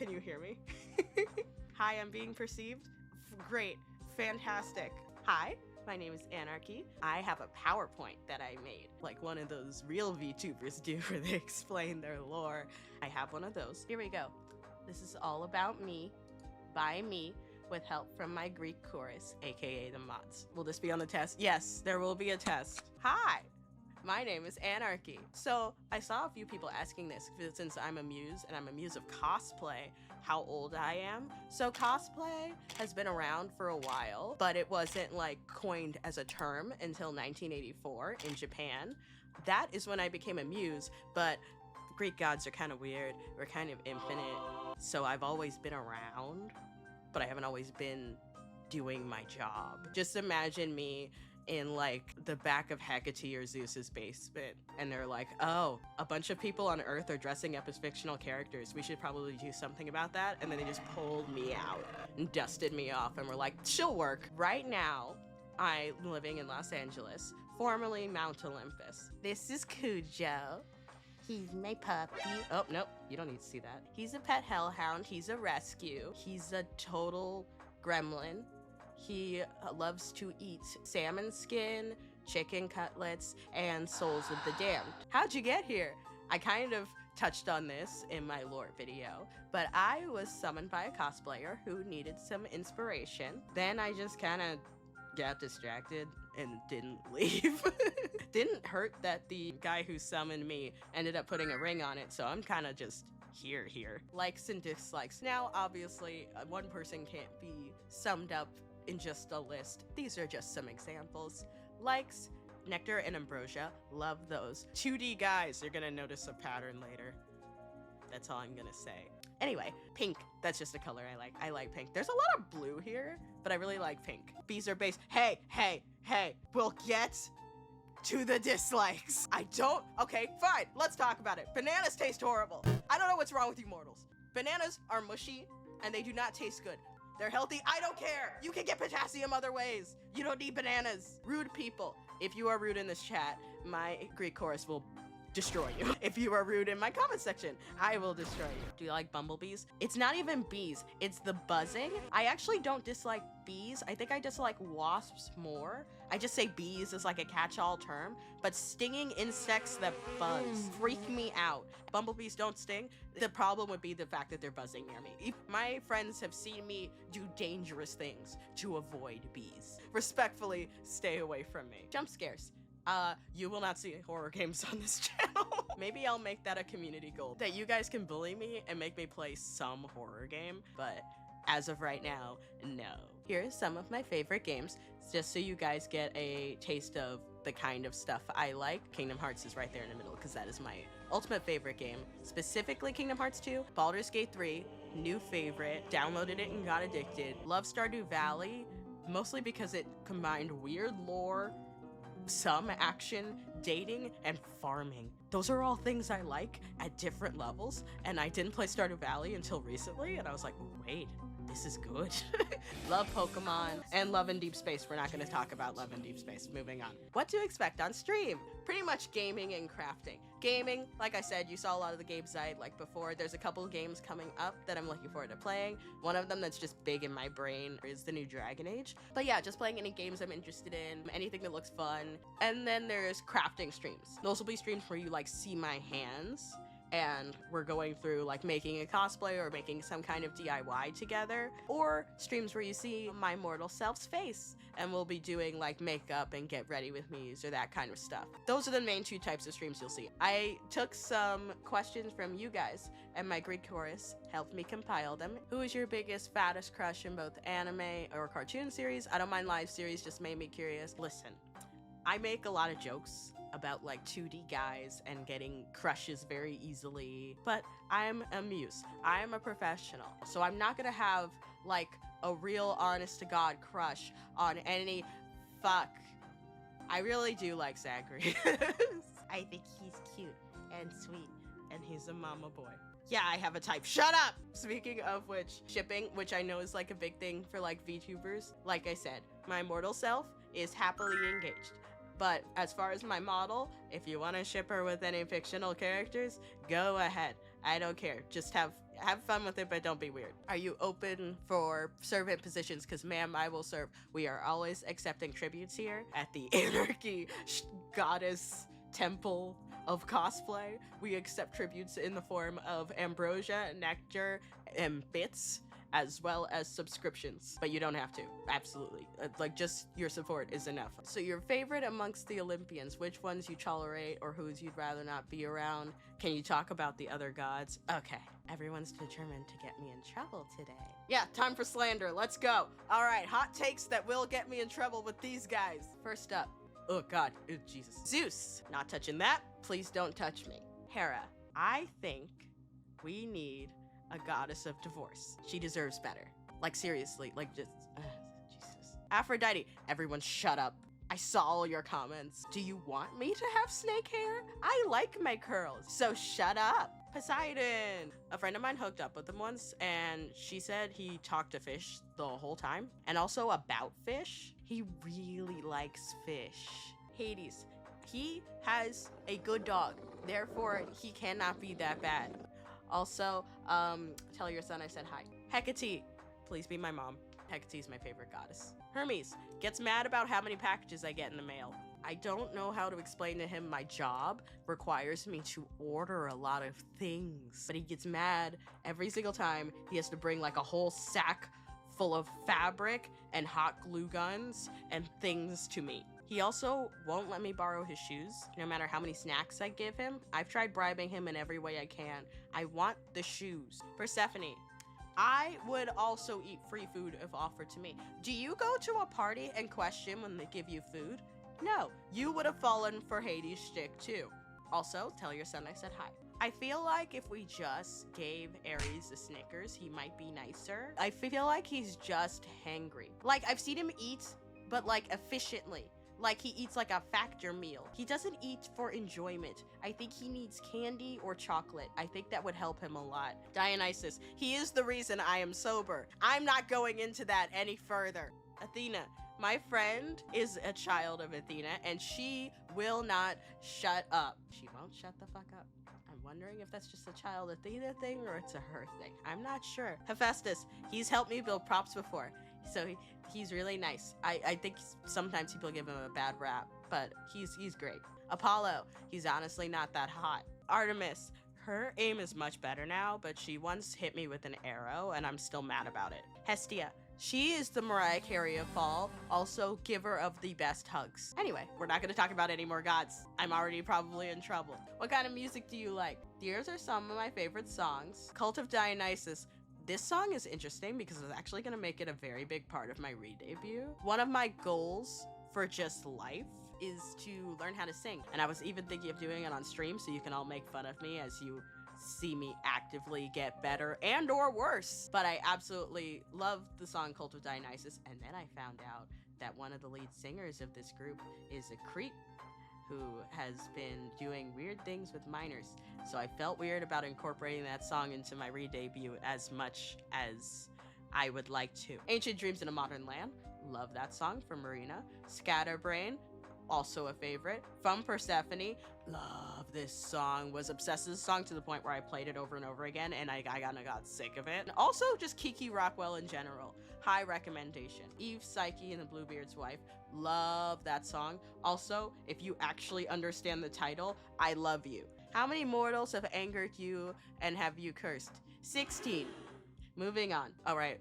Can you hear me? Hi, I'm being perceived? Great, fantastic. Hi, my name is Anarkee. I have a PowerPoint that I made, like one of those real VTubers do where they explain their lore. I have one of those. Here we go. This is all about me, by me, with help from my Greek chorus, aka the mods. Will this be on the test? Yes, there will be a test. Hi, my name is Anarkee. So I saw a few people asking this since I'm a muse and I'm a muse of cosplay, how old I am. So cosplay has been around for a while, but it wasn't like coined as a term until 1984 in Japan. That is when I became a muse, but Greek gods are kind of weird. We're kind of infinite. So I've always been around, but I haven't always been doing my job. Just imagine me in like the back of Hecate or Zeus's basement, and they're like, oh, a bunch of people on Earth are dressing up as fictional characters. We should probably do something about that. And then they just pulled me out and dusted me off and were like, she'll work. Right now, I'm living in Los Angeles, formerly Mount Olympus. This is Cujo. He's my puppy. Oh, nope, you don't need to see that. He's a pet hellhound. He's a rescue. He's a total gremlin. He loves to eat salmon skin, chicken cutlets, and souls of the damned. How'd you get here? I kind of touched on this in my lore video, but I was summoned by a cosplayer who needed some inspiration. Then I just kind of got distracted and didn't leave. Didn't hurt that the guy who summoned me ended up putting a ring on it, so I'm kind of just here. Likes and dislikes. Now, obviously, one person can't be summed up in just a list. These are just some examples. Likes, Nectar and Ambrosia, love those. 2D guys, you're gonna notice a pattern later. That's all I'm gonna say. Anyway, pink, that's just a color I like. I like pink. There's a lot of blue here, but I really like pink. Bees are base. Hey, we'll get to the dislikes. Okay, fine, let's talk about it. Bananas taste horrible. I don't know what's wrong with you mortals. Bananas are mushy and they do not taste good. They're healthy, I don't care. You can get potassium other ways. You don't need bananas. Rude people. If you are rude in this chat, my Greek chorus will destroy you. If you are rude in my comment section, I will destroy you. Do you like bumblebees? It's not even bees, it's the buzzing. I actually don't dislike bees. I think I dislike wasps more. I just say bees as like a catch-all term, but stinging insects that buzz freak me out. Bumblebees don't sting. The problem would be the fact that they're buzzing near me. If my friends have seen me do dangerous things to avoid bees. Respectfully, stay away from me. Jump scares. You will not see horror games on this channel. Maybe I'll make that a community goal, that you guys can bully me and make me play some horror game, but as of right now, no. Here's some of my favorite games, just so you guys get a taste of the kind of stuff I like. Kingdom Hearts is right there in the middle because that is my ultimate favorite game. Specifically Kingdom Hearts 2, Baldur's Gate 3, new favorite, downloaded it and got addicted. Love Stardew Valley, mostly because it combined weird lore, some action, dating, and farming. Those are all things I like at different levels, and I didn't play Stardew Valley until recently, and I was like, wait, this is good. Love Pokemon and Love in Deep Space. We're not going to talk about Love in Deep Space. Moving on. What to expect on stream? Pretty much gaming and crafting. Gaming, like I said, you saw a lot of the games I liked before. There's a couple of games coming up that I'm looking forward to playing. One of them that's just big in my brain is the new Dragon Age. But yeah, just playing any games I'm interested in, anything that looks fun. And then there's crafting streams. Those will be streams where you like see my hands, and we're going through like making a cosplay or making some kind of DIY together, or streams where you see my mortal self's face and we'll be doing like makeup and get ready with me's or that kind of stuff. Those are the main two types of streams you'll see. I took some questions from you guys and my Greek chorus helped me compile them. Who is your biggest, fattest crush in both anime or cartoon series? I don't mind live series, just made me curious. Listen, I make a lot of jokes about like 2D guys and getting crushes very easily, but I'm a muse. I'm a professional. So I'm not gonna have like a real honest to God crush on any fuck. I really do like Zachary. I think he's cute and sweet and he's a mama boy. Yeah, I have a type. Shut up! Speaking of which, shipping, which I know is like a big thing for like VTubers. Like I said, my mortal self is happily engaged. But as far as my model, if you want to ship her with any fictional characters, go ahead. I don't care. Just have Have fun with it, but don't be weird. Are you open for servant positions? Because ma'am, I will serve. We are always accepting tributes here at the Anarkee Goddess Temple of Cosplay. We accept tributes in the form of ambrosia, nectar, and bits, as well as subscriptions, but you don't have to. Absolutely. Like, just your support is enough. So your favorite amongst the Olympians, which ones you tolerate or whose you'd rather not be around? Can you talk about the other gods? Okay, everyone's determined to get me in trouble today. Yeah, time for slander. Let's go. All right, hot takes that will get me in trouble with these guys. First up, oh God, oh, Jesus. Zeus, not touching that. Please don't touch me. Hera, I think we need a goddess of divorce. She deserves better. Like, seriously, like, just, Jesus. Aphrodite, everyone shut up. I saw all your comments. Do you want me to have snake hair? I like my curls, so shut up. Poseidon. A friend of mine hooked up with him once, and she said he talked to fish the whole time, and also about fish. He really likes fish. Hades, he has a good dog, therefore he cannot be that bad. Also, tell your son I said hi. Hecate, please be my mom. Hecate's my favorite goddess. Hermes gets mad about how many packages I get in the mail. I don't know how to explain to him my job requires me to order a lot of things, but he gets mad every single time he has to bring like a whole sack full of fabric and hot glue guns and things to me. He also won't let me borrow his shoes, no matter how many snacks I give him. I've tried bribing him in every way I can. I want the shoes. Persephone, I would also eat free food if offered to me. Do you go to a party and question when they give you food? No, you would have fallen for Hades' shtick too. Also, tell your son I said hi. I feel like if we just gave Ares a Snickers, he might be nicer. I feel like he's just hangry. Like, I've seen him eat, but like efficiently. Like, he eats like a factor meal. He doesn't eat for enjoyment. I think he needs candy or chocolate. I think that would help him a lot. Dionysus, he is the reason I am sober. I'm not going into that any further. Athena, my friend is a child of Athena, and she will not shut up. She won't shut the fuck up. I'm wondering if that's just a child Athena thing or it's a her thing. I'm not sure. Hephaestus, he's helped me build props before. So he's really nice. I think sometimes people give him a bad rap, but he's great. Apollo, he's honestly not that hot. Artemis, her aim is much better now, but she once hit me with an arrow and I'm still mad about it. Hestia, she is the Mariah Carey of fall, also giver of the best hugs. Anyway, we're not gonna talk about any more gods. I'm already probably in trouble. What kind of music do you like? These are some of my favorite songs. Cult of Dionysus. This song is interesting because it's actually going to make it a very big part of my re-debut. One of my goals for just life is to learn how to sing. And I was even thinking of doing it on stream so you can all make fun of me as you see me actively get better and or worse. But I absolutely love the song Cult of Dionysus. And then I found out that one of the lead singers of this group is a creep who has been doing weird things with minors. So I felt weird about incorporating that song into my re-debut as much as I would like to. Ancient Dreams in a Modern Land, love that song from Marina. Scatterbrain, also a favorite. From Persephone, love this song. Was obsessed with this song to the point where I played it over and over again and I kind of got sick of it. And also just Kiki Rockwell in general, high recommendation. Eve, Psyche, and the Bluebeard's Wife, love that song. Also, if you actually understand the title, I love you. How many mortals have angered you and have you cursed? 16. Moving on. All right,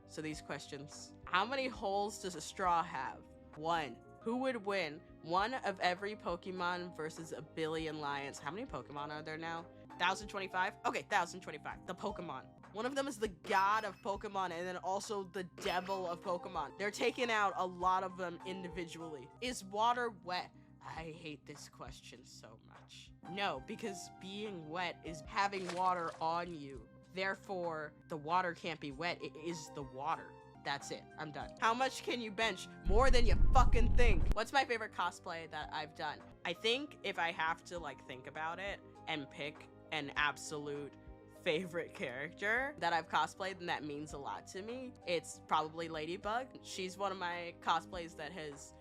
so these questions. How many holes does a straw have? 1. Who would win? One of every Pokemon versus a billion lions. How many Pokemon are there now? 1,025? Okay, 1,025. The Pokemon. One of them is the god of Pokemon and then also the devil of Pokemon. They're taking out a lot of them individually. Is water wet? I hate this question so much. No, because being wet is having water on you. Therefore, the water can't be wet. It is the water. That's it. I'm done. How much can you bench? More than you fucking think. What's my favorite cosplay that I've done? I think if I have to like think about it and pick an absolute favorite character that I've cosplayed and that means a lot to me, it's probably Ladybug. She's one of my cosplays that has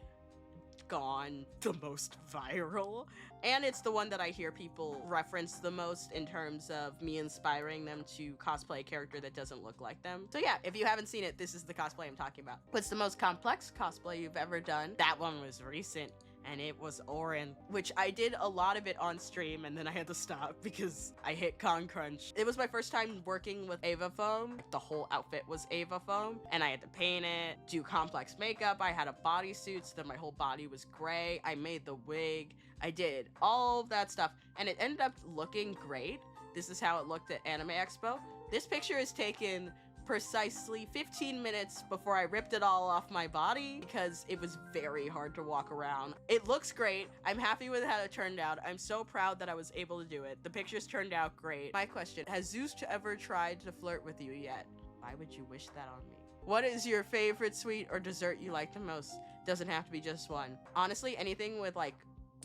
gone the most viral. And it's the one that I hear people reference the most in terms of me inspiring them to cosplay a character that doesn't look like them. So yeah, if you haven't seen it, this is the cosplay I'm talking about. What's the most complex cosplay you've ever done? That one was recent, and it was Orin, which I did a lot of it on stream, and then I had to stop because I hit con crunch. It was my first time working with Ava foam. The whole outfit was Ava foam, and I had to paint it, do complex makeup. I had a bodysuit, so that my whole body was gray. I made the wig. I did all of that stuff, and it ended up looking great. This is how it looked at Anime Expo. This picture is taken precisely 15 minutes before I ripped it all off my body because it was very hard to walk around. It looks great. I'm happy with how it turned out. I'm so proud that I was able to do it. The pictures turned out great. My question, has Zeus ever tried to flirt with you yet? Why would you wish that on me? What is your favorite sweet or dessert you like the most? Doesn't have to be just one. Honestly, anything with like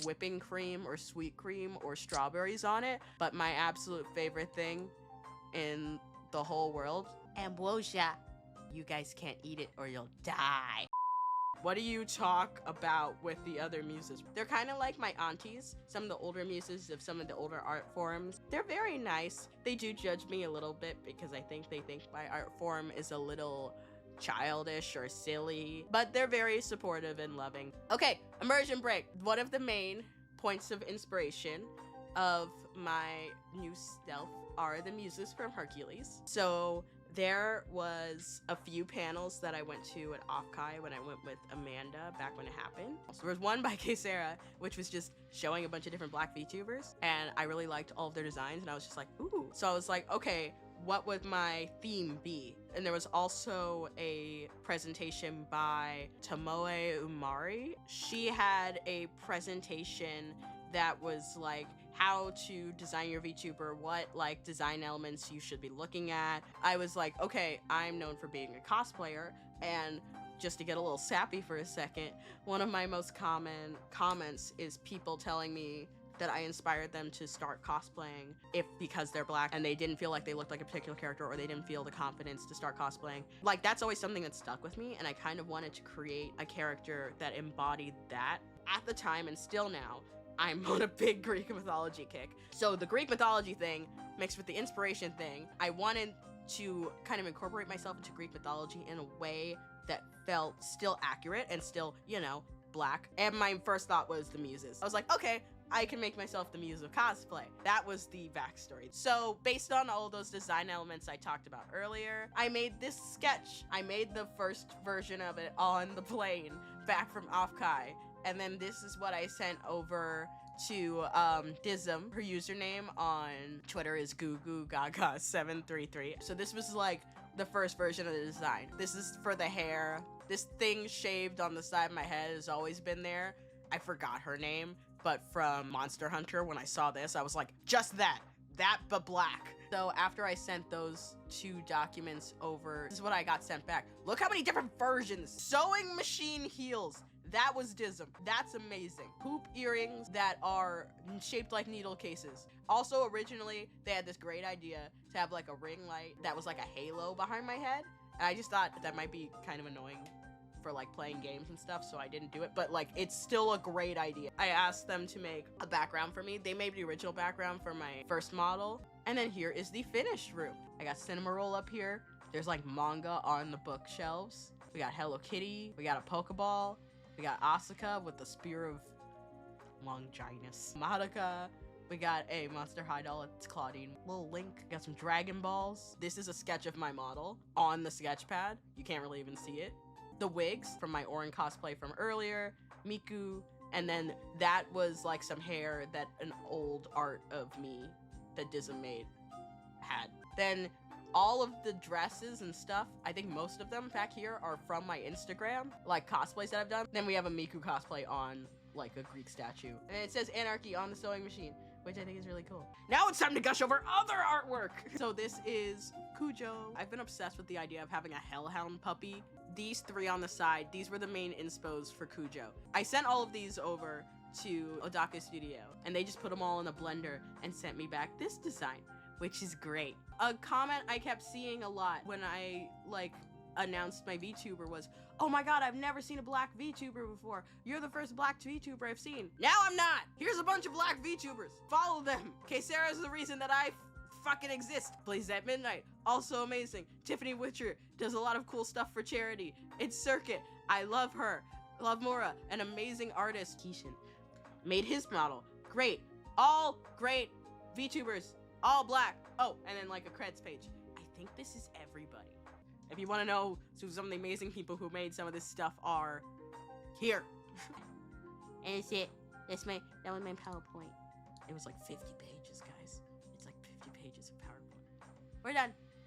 whipping cream or sweet cream or strawberries on it, but my absolute favorite thing in the whole world, ambrosia. You guys can't eat it or you'll die. What do you talk about with the other muses? They're kind of like my aunties, some of the older muses of some of the older art forums. They're very nice. They do judge me a little bit because I think they think my art form is a little childish or silly, but they're very supportive and loving. Okay, immersion break. One of the main points of inspiration of my new stealth are the muses from Hercules. So there was a few panels that I went to at Offkai when I went with Amanda back when it happened. So there was one by Kesera, which was just showing a bunch of different black VTubers, and I really liked all of their designs, and I was just like, ooh. So I was like, okay, what would my theme be? And there was also a presentation by Tomoe Umari. She had a presentation that was like how to design your VTuber, what like design elements you should be looking at. I was like, okay, I'm known for being a cosplayer, and just to get a little sappy for a second, one of my most common comments is people telling me that I inspired them to start cosplaying because they're black and they didn't feel like they looked like a particular character, or they didn't feel the confidence to start cosplaying. Like, that's always something that stuck with me, and I kind of wanted to create a character that embodied that. At the time, and still now, I'm on a big Greek mythology kick. So the Greek mythology thing mixed with the inspiration thing, I wanted to kind of incorporate myself into Greek mythology in a way that felt still accurate and still, you know, black. And my first thought was the muses. I was like, okay, I can make myself the muse of cosplay. That was the backstory. So based on all those design elements I talked about earlier, I made this sketch. I made the first version of it on the plane back from Offkai. And then this is what I sent over to Dism. Her username on Twitter is GooGooGaga733. So this was like the first version of the design. This is for the hair. This thing shaved on the side of my head has always been there. I forgot her name, but from Monster Hunter, when I saw this, I was like, just that but black. So after I sent those 2 documents over, this is what I got sent back. Look how many different versions. Sewing machine heels. That was Dism. That's amazing. Hoop earrings that are shaped like needle cases. Also, originally, they had this great idea to have like a ring light that was like a halo behind my head. And I just thought that might be kind of annoying for like playing games and stuff, so I didn't do it, but like it's still a great idea. I asked them to make a background for me. They made the original background for my first model. And then here is the finished room. I got Cinema Roll up here. There's like manga on the bookshelves. We got Hello Kitty. We got a Pokeball. We got Asuka with the Spear of Longinus. Madoka. We got a Monster High doll. It's Claudine. Little Link. We got some Dragon Balls. This is a sketch of my model on the sketch pad. You can't really even see it. The wigs from my Orin cosplay from earlier. Miku. And then that was like some hair that an old art of me that Dism made had. Then all of the dresses and stuff, I think most of them back here are from my Instagram, like cosplays that I've done. Then we have a Miku cosplay on like a Greek statue. And it says Anarkee on the sewing machine, which I think is really cool. Now it's time to gush over other artwork. So this is Cujo. I've been obsessed with the idea of having a hellhound puppy. These 3 on the side, these were the main inspos for Cujo. I sent all of these over to Odaka Studio, and they just put them all in a blender and sent me back this design, which is great. A comment I kept seeing a lot when I announced my VTuber was, oh my god, I've never seen a black VTuber before. You're the first black VTuber I've seen. Now I'm not. Here's a bunch of black VTubers. Follow them. Okay, Sarah's the reason that I fucking exist. Plays at midnight. Also amazing. Tiffany Witcher does a lot of cool stuff for charity. It's Circuit. I love her. Love Mora, an amazing artist. Keishan made his model. Great. All great VTubers. All black. Oh, and then like a creds page. I think this is everybody. If you want to know who some of the amazing people who made some of this stuff are, here. And that's it. That was my PowerPoint. It was like 50 pages, guys. It's like 50 pages of PowerPoint. We're done.